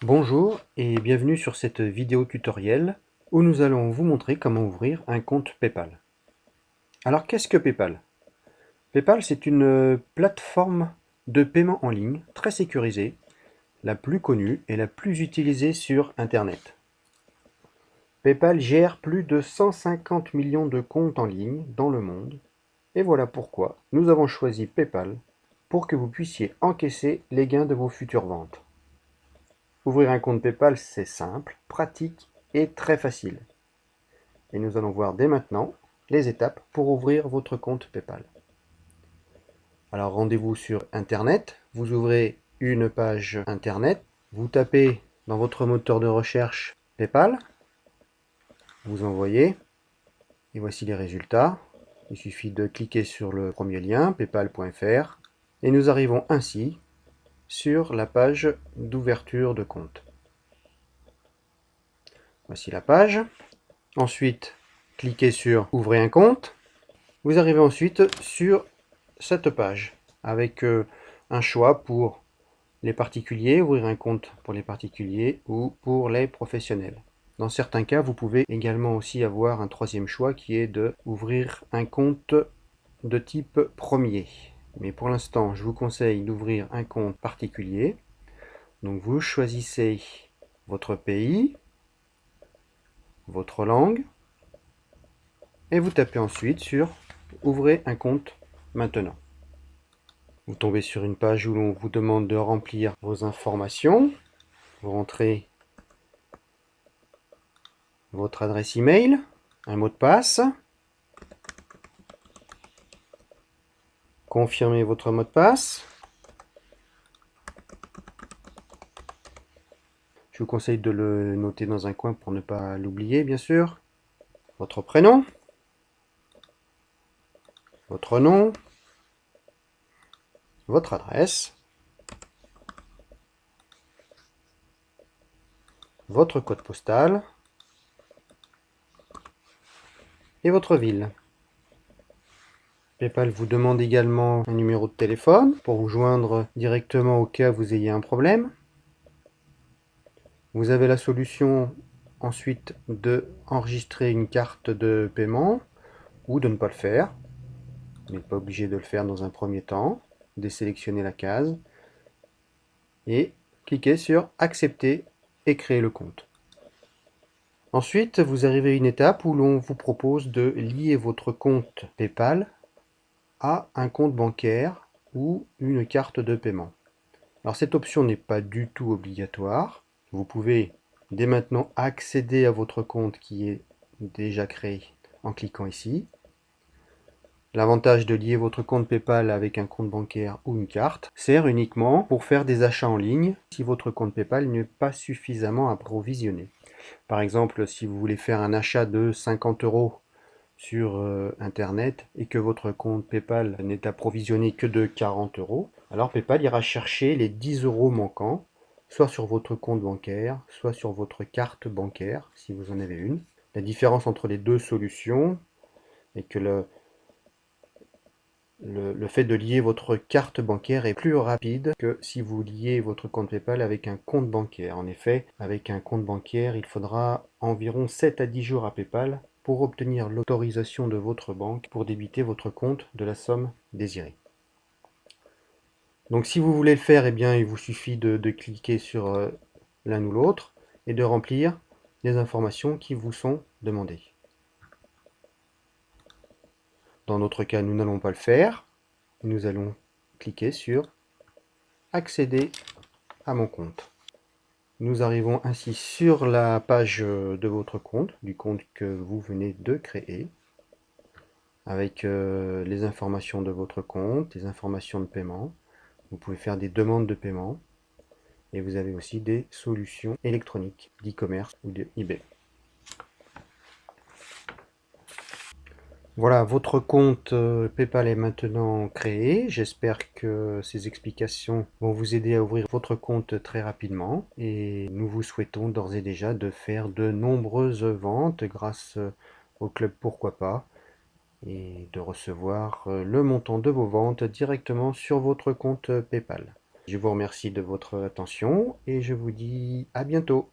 Bonjour et bienvenue sur cette vidéo tutoriel où nous allons vous montrer comment ouvrir un compte PayPal. Alors qu'est-ce que PayPal? PayPal, c'est une plateforme de paiement en ligne très sécurisée, la plus connue et la plus utilisée sur Internet. PayPal gère plus de 150 millions de comptes en ligne dans le monde et voilà pourquoi nous avons choisi PayPal pour que vous puissiez encaisser les gains de vos futures ventes. Ouvrir un compte PayPal, c'est simple, pratique et très facile. Et nous allons voir dès maintenant les étapes pour ouvrir votre compte PayPal. Alors rendez-vous sur Internet, vous ouvrez une page Internet, vous tapez dans votre moteur de recherche PayPal, vous envoyez, et voici les résultats. Il suffit de cliquer sur le premier lien, paypal.fr, et nous arrivons ainsi sur la page d'ouverture de compte. Voici la page. Ensuite, cliquez sur Ouvrir un compte. Vous arrivez ensuite sur cette page avec un choix pour les particuliers, ouvrir un compte pour les particuliers ou pour les professionnels. Dans certains cas, vous pouvez également aussi avoir un troisième choix qui est de ouvrir un compte de type premier. Mais pour l'instant, je vous conseille d'ouvrir un compte particulier. Donc vous choisissez votre pays, votre langue, et vous tapez ensuite sur Ouvrez un compte maintenant. Vous tombez sur une page où l'on vous demande de remplir vos informations. Vous rentrez votre adresse email, un mot de passe. Confirmez votre mot de passe. Je vous conseille de le noter dans un coin pour ne pas l'oublier, bien sûr. Votre prénom, votre nom, votre adresse, votre code postal et votre ville. PayPal vous demande également un numéro de téléphone pour vous joindre directement au cas où vous ayez un problème. Vous avez la solution ensuite de enregistrer une carte de paiement ou de ne pas le faire. Vous n'êtes pas obligé de le faire dans un premier temps. Désélectionnez la case et cliquez sur Accepter et créer le compte. Ensuite, vous arrivez à une étape où l'on vous propose de lier votre compte PayPal à un compte bancaire ou une carte de paiement. Alors cette option n'est pas du tout obligatoire. Vous pouvez dès maintenant accéder à votre compte qui est déjà créé en cliquant ici. L'avantage de lier votre compte PayPal avec un compte bancaire ou une carte sert uniquement pour faire des achats en ligne si votre compte PayPal n'est pas suffisamment approvisionné. Par exemple, si vous voulez faire un achat de 50 € sur Internet et que votre compte PayPal n'est approvisionné que de 40 €, alors PayPal ira chercher les 10 € manquants, soit sur votre compte bancaire, soit sur votre carte bancaire, si vous en avez une. La différence entre les deux solutions est que le fait de lier votre carte bancaire est plus rapide que si vous liez votre compte PayPal avec un compte bancaire. En effet, avec un compte bancaire, il faudra environ 7 à 10 jours à PayPal pour obtenir l'autorisation de votre banque pour débiter votre compte de la somme désirée. Donc si vous voulez le faire, eh bien, il vous suffit de cliquer sur l'un ou l'autre et de remplir les informations qui vous sont demandées. Dans notre cas, nous n'allons pas le faire. Nous allons cliquer sur Accéder à mon compte. Nous arrivons ainsi sur la page de votre compte, du compte que vous venez de créer, avec les informations de votre compte, les informations de paiement. Vous pouvez faire des demandes de paiement et vous avez aussi des solutions électroniques d'e-commerce ou de eBay. Voilà, votre compte PayPal est maintenant créé. J'espère que ces explications vont vous aider à ouvrir votre compte très rapidement. Et nous vous souhaitons d'ores et déjà de faire de nombreuses ventes grâce au club Pourquoi pas et de recevoir le montant de vos ventes directement sur votre compte PayPal. Je vous remercie de votre attention et je vous dis à bientôt.